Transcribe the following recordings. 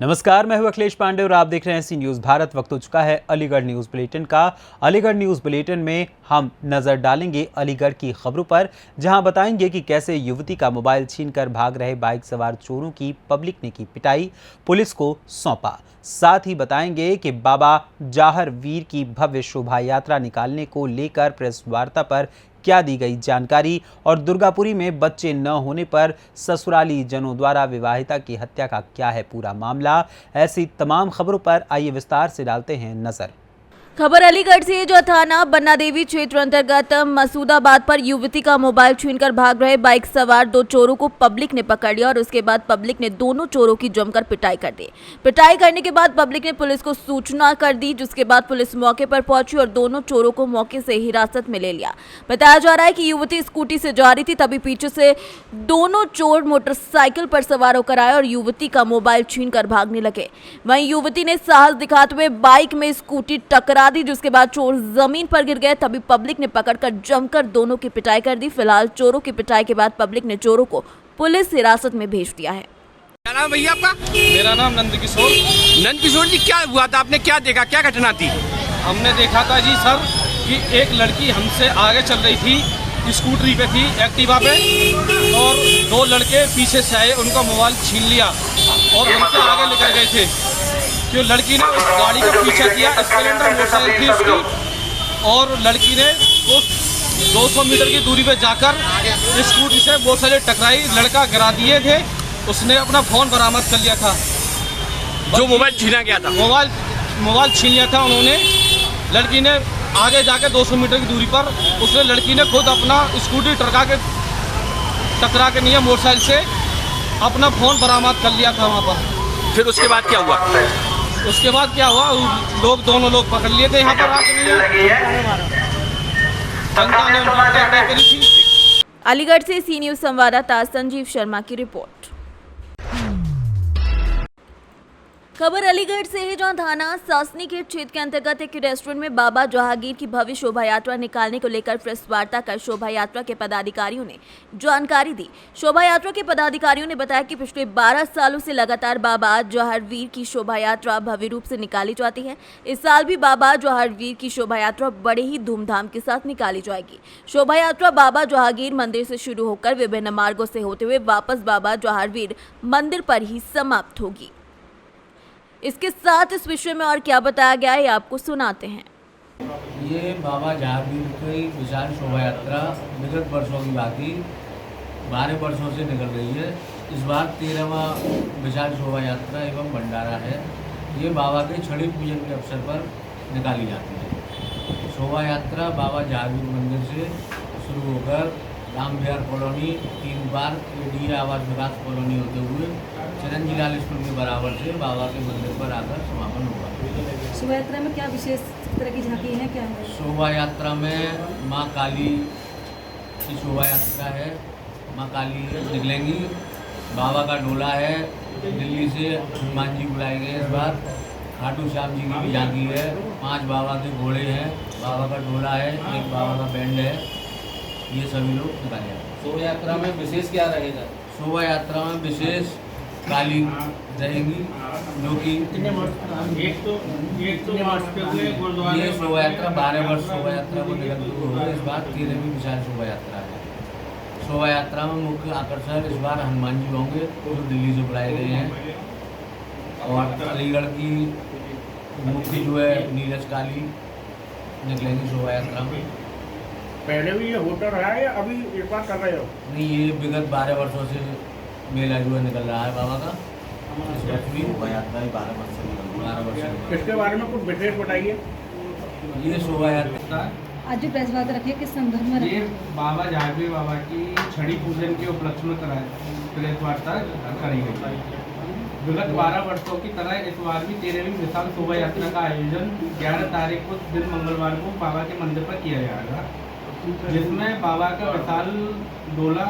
नमस्कार, मैं हूं अखिलेश पांडे और आप देख रहे हैं सी न्यूज़ भारत। वक्त हो चुका है अलीगढ़ न्यूज़ बुलेटिन का। अलीगढ़ न्यूज़ बुलेटिन में हम नजर डालेंगे अलीगढ़ की खबरों पर, जहां बताएंगे कि कैसे युवती का मोबाइल छीनकर भाग रहे बाइक सवार चोरों की पब्लिक ने की पिटाई, पुलिस को सौंपा। साथ ही बताएंगे कि बाबा जाहर वीर की भव्य शोभा यात्रा निकालने को लेकर प्रेस वार्ता पर क्या दी गई जानकारी, और दुर्गापुरी में बच्चे न होने पर ससुराली जनों द्वारा विवाहिता की हत्या का क्या है पूरा मामला। ऐसी तमाम खबरों पर आइए विस्तार से डालते हैं नजर। खबर अलीगढ़ से, जो थाना बन्ना देवी क्षेत्र अंतर्गत मसूदाबाद पर युवती का मोबाइल छीनकर भाग रहे बाइक सवार दो चोरों को पब्लिक ने पकड़ लिया और उसके बाद पब्लिक ने दोनों चोरों की जमकर पिटाई कर दी। पिटाई करने के बाद पब्लिक ने पुलिस को सूचना कर दी, जिसके बाद पुलिस मौके पर पहुंची और दोनों चोरों को मौके से हिरासत में ले लिया। बताया जा रहा है कि युवती स्कूटी से जा रही थी, तभी पीछे से दोनों चोर मोटरसाइकिल पर सवार होकर आए और युवती का मोबाइल छीनकर भागने लगे। वहीं युवती ने साहस दिखाते हुए बाइक में स्कूटी टकरा दी, जिसके बाद चोर जमीन पर गिर गए। तभी पब्लिक ने पकड़कर जमकर दोनों की पिटाई कर दी। फिलहाल चोरों की पिटाई के बाद पब्लिक ने चोरों को पुलिस हिरासत में भेज दिया है। क्या नाम भैया आपका? मेरा नाम नंदकिशोर। नंदकिशोर जी, क्या हुआ था? आपने क्या देखा, क्या घटना थी? हमने देखा था जी सर कि एक लड़की हमसे आगे चल रही थी, स्कूटरी पे थी, एक्टिवा पे, और दो लड़के पीछे से आए, उनका मोबाइल छीन लिया और हमसे आगे लेकर गए थे। कि लड़की ने उस गाड़ी का पीछा किया, स्प्लेंडर मोटरसाइकिल थी उसकी, और लड़की ने उस 200 मीटर की दूरी पे जाकर स्कूटी से मोटरसाइकिल टकराई, लड़का गिरा दिए थे, उसने अपना फ़ोन बरामद कर लिया था। जो मोबाइल छीना गया था, मोबाइल छीन लिया था उन्होंने। लड़की ने आगे जाके 200 मीटर की दूरी पर उसने लड़की ने खुद अपना स्कूटी टकरा के नहीं मोटरसाइकिल से अपना फ़ोन बरामद कर लिया था वहाँ पर। फिर उसके बाद क्या हुआ? उसके बाद क्या हुआ, दोनों लोग पकड़ लिए थे यहाँ पर आके जनता ने उनकी पिटाई करी थी। अलीगढ़ से सी न्यूज़ संवाददाता संजीव शर्मा की रिपोर्ट। खबर अलीगढ़ से है, जहां थाना सासनी के क्षेत्र के अंतर्गत एक रेस्टोरेंट में बाबा जहांगीर की भव्य शोभा यात्रा निकालने को लेकर प्रेस वार्ता कर शोभा यात्रा के पदाधिकारियों ने जानकारी दी। शोभा यात्रा के पदाधिकारियों ने बताया कि पिछले 12 सालों से लगातार बाबा जहांगीर की शोभा यात्रा भव्य रूप से निकाली जाती है। इस साल भी बाबा जहांगीर की शोभा यात्रा बड़े ही धूमधाम के साथ निकाली जाएगी। शोभा यात्रा बाबा जहांगीर मंदिर से शुरू होकर विभिन्न मार्गों से होते हुए वापस बाबा जहांगीर मंदिर पर ही समाप्त होगी। इसके साथ इस विषय में और क्या बताया गया है, आपको सुनाते हैं। ये बाबा जहांगीर की विशाल शोभा यात्रा विगत वर्षों की बाकी 12 वर्षों से निकल रही है। इस बार 13वां विशाल शोभा यात्रा एवं भंडारा है। ये बाबा के छड़ी पूजन के अवसर पर निकाली जाती है। शोभा यात्रा बाबा जहांगीर मंदिर से शुरू होकर राम विहार कॉलोनी, 3 बार एडीए आवास विकास कॉलोनी होते हुए चिरंजी लाल स्कूल के बराबर से बाबा के मंदिर पर आकर समापन होगा। शोभा यात्रा में क्या विशेष तरह की झांकी है, क्या है? शोभा यात्रा में माँ काली की शोभा यात्रा है। माँ काली निकलेंगी। बाबा का डोला है। दिल्ली से हनुमान जी बुलाए गए। इस बार खाटू श्याम जी की भी झांकी है। 5 बाबा के घोड़े हैं। बाबा का डोला है। एक बाबा का बैंड है। ये सभी लोग निकाले जाते। शोभा यात्रा में विशेष क्या रहेगा? शोभा यात्रा में विशेष काली रहेंगी, जो कि ये शोभा यात्रा 12 वर्ष शोभा यात्रा को निकलती हुई इस बार 13वीं विशाल शोभा यात्रा है। शोभा यात्रा में मुख्य आकर्षण इस बार हनुमान जी होंगे, जो दिल्ली से बुलाए गए हैं, और अलीगढ़ की मुख्य जो है नीरज काली निकलेंगी शोभा यात्रा में। पहले भी ये होता रहा है या अभी एक बार कर रहे हो? नहीं, ये विगत 12 वर्षों से मेला जो है निकल रहा है बाबा का। इस वर्ष भी शोभा यात्रा 12 वर्ष से निकल 12 वर्ष। इसके बारे में कुछ विशेष बताइए। ये शोभा यात्रा आज जो प्रेस वार्ता रखी है, किस संदर्भ में रखी ये है? बाबा जहांगीर बाबा की छड़ी पूजन के उपलक्ष्य में प्रेस वार्ता करी गई। विगत 12 वर्षों की तरह इस बार भी 13वीं विशाल शोभा यात्रा का आयोजन 11 तारीख को दिन मंगलवार को बाबा के मंदिर पर किया जाएगा, जिसमें बाबा का विशाल डोला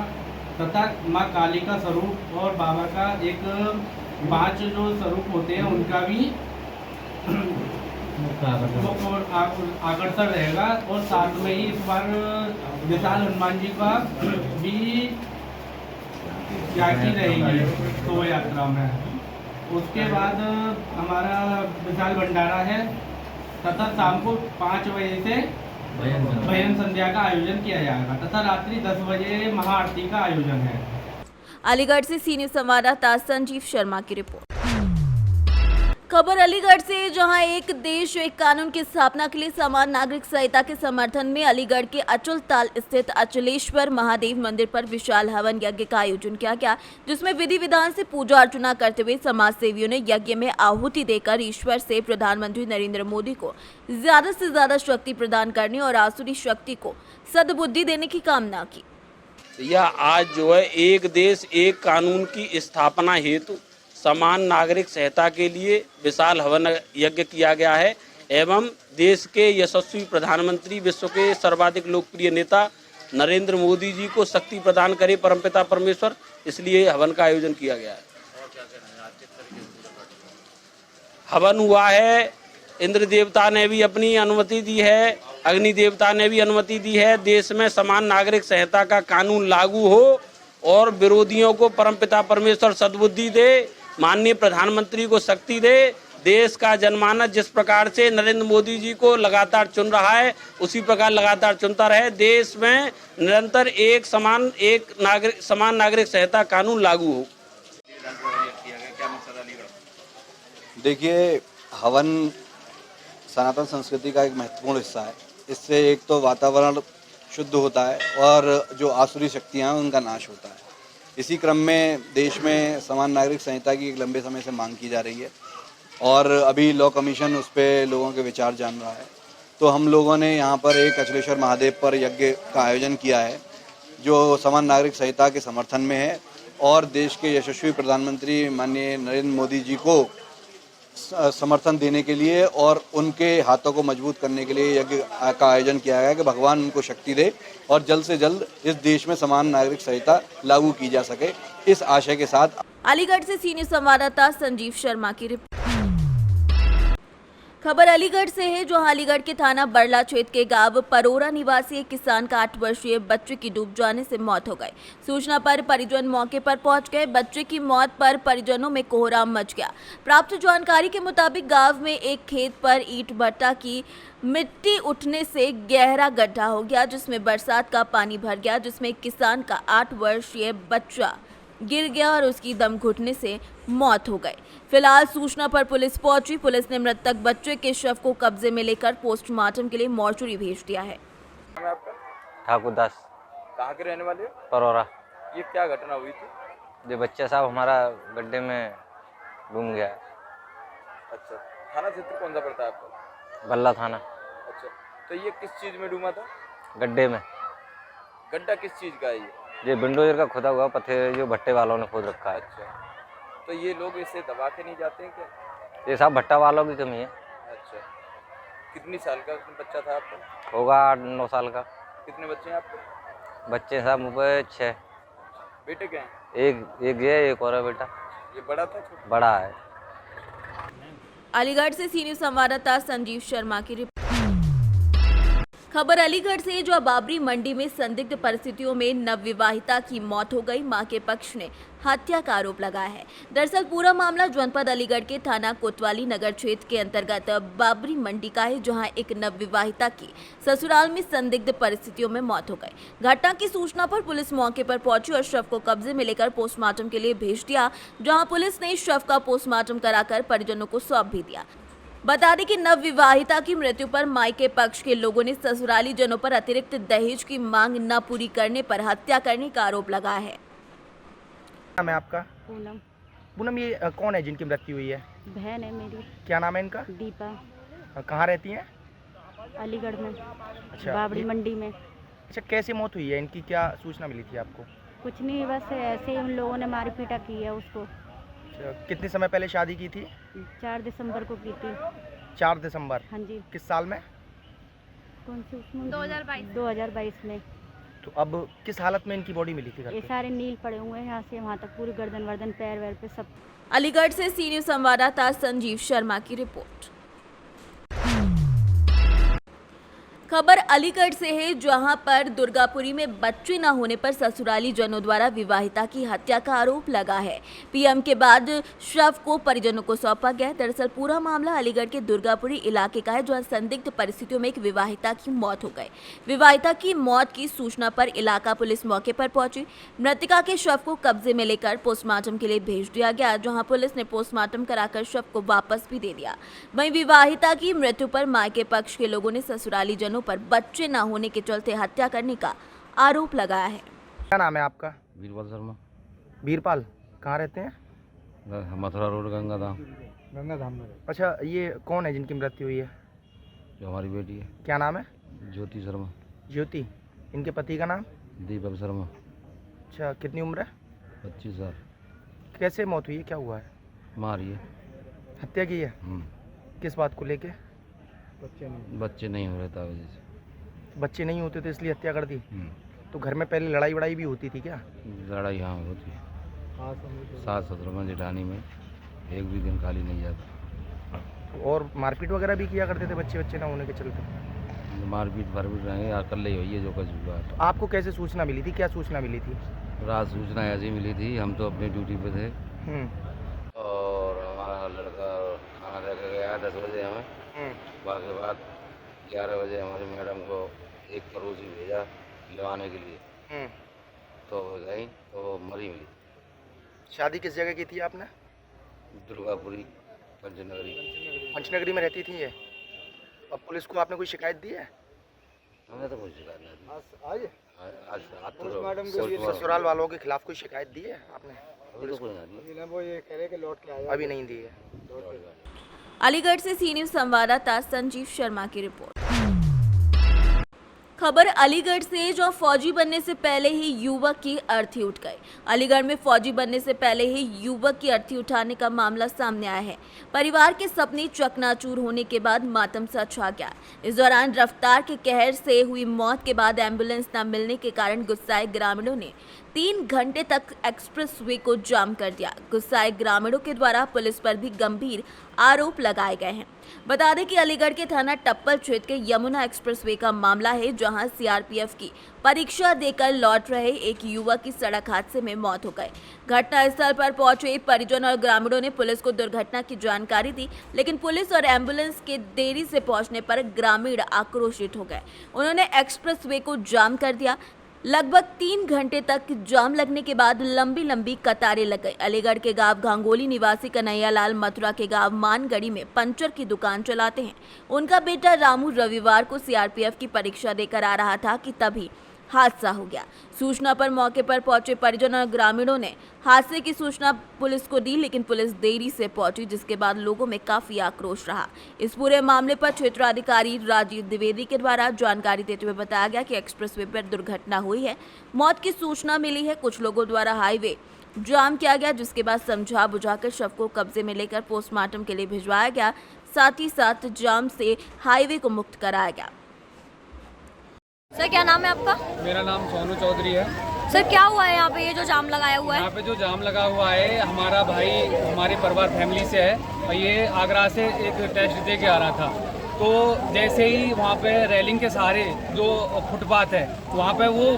तथा माँ काली का स्वरूप और बाबा का एक 5 जो स्वरूप होते हैं उनका भी आकर्षण रहेगा। और साथ में ही इस बार विशाल हनुमान जी का भी झांकी रहेगी शोभा यात्रा में। उसके बाद हमारा विशाल भंडारा है तथा शाम को 5 बजे से भजन संध्या का आयोजन किया जाएगा तथा रात्रि 10 बजे महाआरती का आयोजन है। अलीगढ़ से सी न्यूज संवाददाता संजीव शर्मा की रिपोर्ट। खबर अलीगढ़ से, जहां एक देश एक कानून की स्थापना के लिए समान नागरिक संहिता के समर्थन में अलीगढ़ के अचल ताल स्थित अचलेश्वर महादेव मंदिर पर विशाल हवन यज्ञ का आयोजन किया गया, जिसमें विधि विधान से पूजा अर्चना करते हुए समाज सेवियों ने यज्ञ में आहुति देकर ईश्वर से प्रधानमंत्री नरेंद्र मोदी को ज्यादा से ज्यादा शक्ति प्रदान करने और आसुरी शक्ति को सद्बुद्धि देने की कामना की। यह आज जो है एक देश एक कानून की स्थापना हेतु समान नागरिक संहिता के लिए विशाल हवन यज्ञ किया गया है एवं देश के यशस्वी प्रधानमंत्री, विश्व के सर्वाधिक लोकप्रिय नेता नरेंद्र मोदी जी को शक्ति प्रदान करे परमपिता परमेश्वर, इसलिए हवन का आयोजन किया गया है। हवन हुआ है, इंद्र देवता ने भी अपनी अनुमति दी है, अग्नि देवता ने भी अनुमति दी है। देश में समान नागरिक संहिता का कानून लागू हो और विरोधियों को परमपिता परमेश्वर सद्बुद्धि दे, माननीय प्रधानमंत्री को शक्ति दे। देश का जनमानस जिस प्रकार से नरेंद्र मोदी जी को लगातार चुन रहा है, उसी प्रकार लगातार चुनता रहे। देश में निरंतर एक समान नागरिक संहिता कानून लागू हो। देखिए, हवन सनातन संस्कृति का एक महत्वपूर्ण हिस्सा है। इससे एक तो वातावरण शुद्ध होता है और जो आसुरी शक्तियाँ हैं उनका नाश होता है। इसी क्रम में देश में समान नागरिक संहिता की एक लंबे समय से मांग की जा रही है और अभी लॉ कमीशन उस पर लोगों के विचार जान रहा है। तो हम लोगों ने यहाँ पर एक अचलेश्वर महादेव पर यज्ञ का आयोजन किया है जो समान नागरिक संहिता के समर्थन में है और देश के यशस्वी प्रधानमंत्री माननीय नरेंद्र मोदी जी को समर्थन देने के लिए और उनके हाथों को मजबूत करने के लिए यज्ञ का आयोजन किया गया है कि भगवान उनको शक्ति दे और जल्द से जल्द इस देश में समान नागरिक संहिता लागू की जा सके, इस आशय के साथ। अलीगढ़ से सीनियर संवाददाता संजीव शर्मा की रिपोर्ट। खबर अलीगढ़ से है, जो अलीगढ़ के थाना बरला क्षेत्र के गांव परोरा निवासी एक किसान का 8 वर्षीय बच्चे की डूब जाने से मौत हो गई। सूचना पर परिजन मौके पर पहुंच गए। बच्चे की मौत पर परिजनों में कोहराम मच गया। प्राप्त जानकारी के मुताबिक गांव में एक खेत पर ईंट भट्टा की मिट्टी उठने से गहरा गड्ढा हो गया, जिसमें बरसात का पानी भर गया, जिसमें एक किसान का 8 वर्षीय बच्चा गिर गया और उसकी दम घुटने से मौत हो गई। फिलहाल सूचना पर पुलिस पहुंची। पुलिस ने मृतक बच्चे के शव को कब्जे में लेकर पोस्टमार्टम के लिए मॉर्चरी भेज दिया है। ठाकुर दास। कहाँ के रहने वाले? परोरा। ये क्या घटना हुई थी? ये बच्चा साहब हमारा गड्ढे में डूब गया। अच्छा, थाना क्षेत्र कौन सा पड़ता है आपको? बल्ला थाना। अच्छा, तो ये किस चीज में डूबा था? गड्ढे में। गड्ढा किस चीज का है ये बिल्डोजर का खुदा हुआ पत्थर जो भट्टे वालों ने खोद रखा है। अच्छा, तो ये लोग इसे दबा के नहीं जाते हैं क्या? ये साहब भट्टा वालों की कमी है। अच्छा, कितनी साल का बच्चा था आपका? होगा 8-9 साल का। कितने बच्चे हैं आपके? बच्चे साहब मुझे 6। बेटे क्या हैं? एक ये एक और है बेटा। ये बड़ा था छोटा? बड़ा है। अलीगढ़ से सीनियर संवाददाता संजीव शर्मा की रिपोर्ट। खबर अलीगढ़ से, जो बाबरी मंडी में संदिग्ध परिस्थितियों में नवविवाहिता की मौत हो गई। मां के पक्ष ने हत्या का आरोप लगाया है। दरअसल पूरा मामला जनपद अलीगढ़ के थाना कोतवाली नगर क्षेत्र के अंतर्गत बाबरी मंडी का है, जहां एक नवविवाहिता की ससुराल में संदिग्ध परिस्थितियों में मौत हो गई। घटना की सूचना पर पुलिस मौके पर पहुंची और शव को कब्जे में लेकर पोस्टमार्टम के लिए भेज दिया, जहाँ पुलिस ने शव का पोस्टमार्टम कराकर परिजनों को सौंप भी दिया। बता दें कि नवविवाहिता की मृत्यु पर मायके पक्ष के लोगों ने ससुराली जनों पर अतिरिक्त दहेज की मांग न पूरी करने पर हत्या करने का आरोप लगाया है। नाम है आपका? पूनम। पूनम, ये कौन है जिनकी मृत्यु हुई है? बहन है मेरी। क्या नाम है इनका? दीपा। कहाँ रहती हैं? अलीगढ़ में। अच्छा, बाबरी मंडी में। अच्छा, कैसे मौत हुई है इनकी, क्या सूचना मिली थी आपको? कुछ नहीं, बस ऐसे ही उन लोगों ने मारी पीटा की है उसको। कितने समय पहले शादी की थी? 4 दिसंबर को की थी। 4 दिसंबर? हाँ जी। किस साल में? कौन सी उसमें? 2022 में। तो अब किस हालत में इनकी बॉडी मिली थी घर पे? ये सारे नील पड़े हुए हैं, यहाँ से वहाँ तक, पूरी गर्दन वर्दन पैर वैर पे सब। अलीगढ़ से सीनियर संवाददाता संजीव शर्मा की रिपोर्ट। खबर अलीगढ़ से है, जहां पर दुर्गापुरी में बच्चे न होने पर ससुराली जनों द्वारा विवाहिता की हत्या का आरोप लगा है। पीएम के बाद शव को परिजनों को सौंपा गया। दरअसल पूरा मामला अलीगढ़ के दुर्गापुरी इलाके का है, जहां संदिग्ध परिस्थितियों में एक विवाहिता की मौत हो गई। विवाहिता की मौत की सूचना पर इलाका पुलिस मौके पर पहुंची। मृतका के शव को कब्जे में लेकर पोस्टमार्टम के लिए भेज दिया गया, जहाँ पुलिस ने पोस्टमार्टम कराकर शव को वापस भी दे दिया। वहीं विवाहिता की मृत्यु पर मायके पक्ष के लोगों ने ससुराली जनों पर बच्चे न होने के चलते हत्या करने का आरोप लगाया है। क्या नाम है आपका? वीरपाल शर्मा। वीरपाल, कहाँ रहते हैं? मथुरा रोड, गंगाधाम। गंगाधाम में। अच्छा, ये कौन है जिनकी मृत्यु हुई है? जो हमारी बेटी है। क्या नाम है? ज्योति शर्मा। ज्योति। इनके पति का नाम? दीपक शर्मा। अच्छा, कितनी उम्र है? 25 साल। कैसे मौत हुई है, क्या हुआ है? मारी है। हत्या की है? किस बात को लेके? बच्चे नहीं हो रहे था वजह से। बच्चे नहीं होते तो इसलिए हत्या कर दी? तो घर में पहले लड़ाई वड़ाई भी होती थी क्या? लड़ाई हाँ होती है। सास ससुर में जेठानी में एक भी दिन खाली नहीं जाता। और मारपीट वगैरह भी किया करते थे बच्चे ना होने के चलते? मारपीट नहीं, अकेले ही हुई है जो कुछ हुआ। तो आपको कैसे सूचना मिली थी, क्या सूचना मिली थी? रात सूचना ऐसी मिली थी, हम तो अपनी ड्यूटी पे थे और हमारा लड़का खाना लेकर गया 10 बजे हमें। बाकी बाद 11 बजे हमारी मैडम को एक पड़ोसी भेजा लवाने के लिए, तो गई तो मरी मिली। शादी किस जगह की थी आपने? दुर्गापुरी, पंचनगरी। पंचनगरी में रहती थी ये? अब पुलिस को आपने कोई शिकायत दी है? हमें तो कोई शिकायत नहीं दी। ससुराल वालों के खिलाफ कोई शिकायत दी है आपने? अभी नहीं दी है। अलीगढ़ से सी न्यूज़ संवाददाता संजीव शर्मा की रिपोर्ट। खबर अलीगढ़ से, जो फौजी बनने से पहले ही युवक की अर्थी उठ गई। अलीगढ़ में फौजी बनने से पहले ही युवक की अर्थी उठाने का मामला सामने आया है। परिवार के सपने चकनाचूर होने के बाद मातम सा छा गया। इस दौरान रफ्तार के कहर से हुई मौत के बाद एम्बुलेंस न मिलने के कारण गुस्साए ग्रामीणों ने 3 घंटे तक एक्सप्रेस वे को जाम कर दिया। गुस्साए ग्रामीणों के द्वारा पुलिस पर भी गंभीर आरोप लगाए गए हैं। बता दें कि अलीगढ़ के थाना टप्पल क्षेत्र के यमुना एक्सप्रेस वे का मामला है, जहां सीआरपीएफ की परीक्षा देकर लौट रहे एक युवक की सड़क हादसे में मौत हो गई। घटनास्थल पर पहुंचे परिजन और ग्रामीणों ने पुलिस को दुर्घटना की जानकारी दी, लेकिन पुलिस और एम्बुलेंस के देरी से पहुंचने पर ग्रामीण आक्रोशित हो गए। उन्होंने एक्सप्रेस वे को जाम कर दिया। लगभग 3 घंटे तक जाम लगने के बाद लंबी लंबी कतारें लग गई। अलीगढ़ के गांव घांगोली निवासी कन्हैयालाल मथुरा के गांव मानगढ़ी में पंचर की दुकान चलाते हैं। उनका बेटा रामू रविवार को सीआरपीएफ की परीक्षा देकर आ रहा था कि तभी हादसा हो गया। सूचना पर मौके पर पहुंचे परिजन और ग्रामीणों ने हादसे की सूचना पुलिस को दी, लेकिन पुलिस देरी से पहुंची, जिसके बाद लोगों में काफी आक्रोश रहा। इस पूरे मामले पर क्षेत्राधिकारी राजीव द्विवेदी के द्वारा जानकारी देते हुए बताया गया कि एक्सप्रेसवे पर दुर्घटना हुई है। मौत की सूचना मिली है। कुछ लोगों द्वारा हाईवे जाम किया गया, जिसके बाद समझा बुझाकर शव को कब्जे में लेकर पोस्टमार्टम के लिए भिजवाया गया। साथ ही साथ जाम से हाईवे को मुक्त कराया गया। सर, क्या नाम है आपका? मेरा नाम सोनू चौधरी है। सर, क्या हुआ है यहाँ पे, ये जो जाम लगाया हुआ है? यहाँ पे जो जाम लगा हुआ है, हमारा भाई हमारे परिवार फैमिली से है और ये आगरा से एक टेस्ट दे के आ रहा था। तो जैसे ही वहाँ पे रेलिंग के सहारे जो फुटपाथ है वहाँ पे वो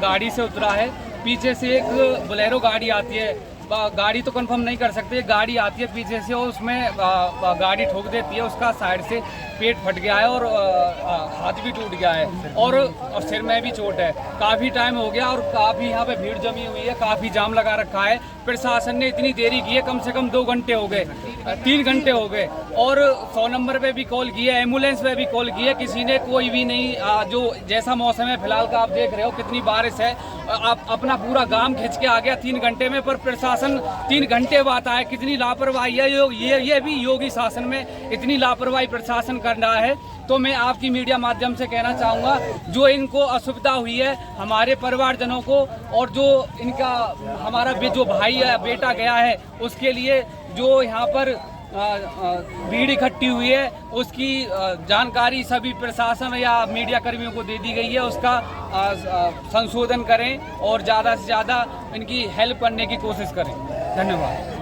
गाड़ी से उतरा है। पीछे से एक बोलेरो गाड़ी आती है, गाड़ी तो कंफर्म नहीं कर सकते, गाड़ी आती है पीछे से और उसमें गाड़ी ठोक देती है। उसका साइड से पेट फट गया है और हाथ भी टूट गया है और सिर में भी चोट है। काफ़ी टाइम हो गया और काफ़ी यहाँ पे भीड़ जमी हुई है, काफ़ी जाम लगा रखा है। प्रशासन ने इतनी देरी की है, कम से कम 2 घंटे हो गए, 3 घंटे हो गए और 100 नंबर पे भी कॉल की है, एम्बुलेंस पे भी कॉल की है, किसी ने कोई भी नहीं। जो जैसा मौसम है फिलहाल का आप देख रहे हो, कितनी बारिश है, आप अपना पूरा गांव खींच के आ गया 3 घंटे में, पर प्रशासन 3 घंटे बाद आया। कितनी लापरवाही है ये भी योगी शासन में इतनी लापरवाही प्रशासन कर रहा है। तो मैं आपकी मीडिया माध्यम से कहना चाहूँगा, जो इनको असुविधा हुई है हमारे परिवारजनों को और जो इनका हमारा जो भाई है बेटा गया है उसके लिए जो यहाँ पर भीड़ इकट्ठी हुई है उसकी जानकारी सभी प्रशासन या मीडिया कर्मियों को दे दी गई है। उसका संशोधन करें और ज़्यादा से ज़्यादा इनकी हेल्प करने की कोशिश करें। धन्यवाद।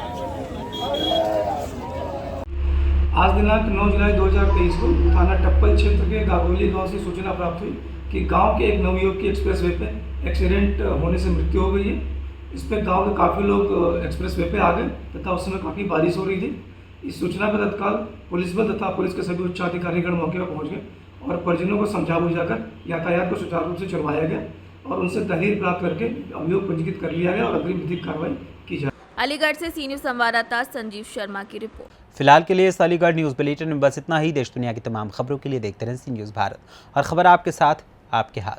आज दिनांक 9 जुलाई 2023 को थाना टप्पल क्षेत्र के गागोली गांव से सूचना प्राप्त हुई कि गांव के एक नवयुवक की एक्सप्रेसवे पे एक्सीडेंट होने से मृत्यु हो गई है। इस पर गांव के काफ़ी लोग एक्सप्रेसवे पे आ गए तथा उस समय काफ़ी बारिश हो रही थी। इस सूचना पर तत्काल पुलिस बल तथा पुलिस के सभी उच्च अधिकारीगण मौके पर पहुँच गए और परिजनों को समझा बुझाकर यातायात को सुचारू रूप से चलवाया गया और उनसे तहरीर प्राप्त करके अभियोग पंजीकृत कर लिया गया और अग्रिम विधिक कार्रवाई की जाए। अलीगढ़ से सी न्यूज़ संवाददाता संजीव शर्मा की रिपोर्ट। फिलहाल के लिए इस अलीगढ़ न्यूज़ बुलेटिन में बस इतना ही। देश दुनिया की तमाम खबरों के लिए देखते रहें सी न्यूज़ भारत, और खबर आपके साथ, आपके हाथ।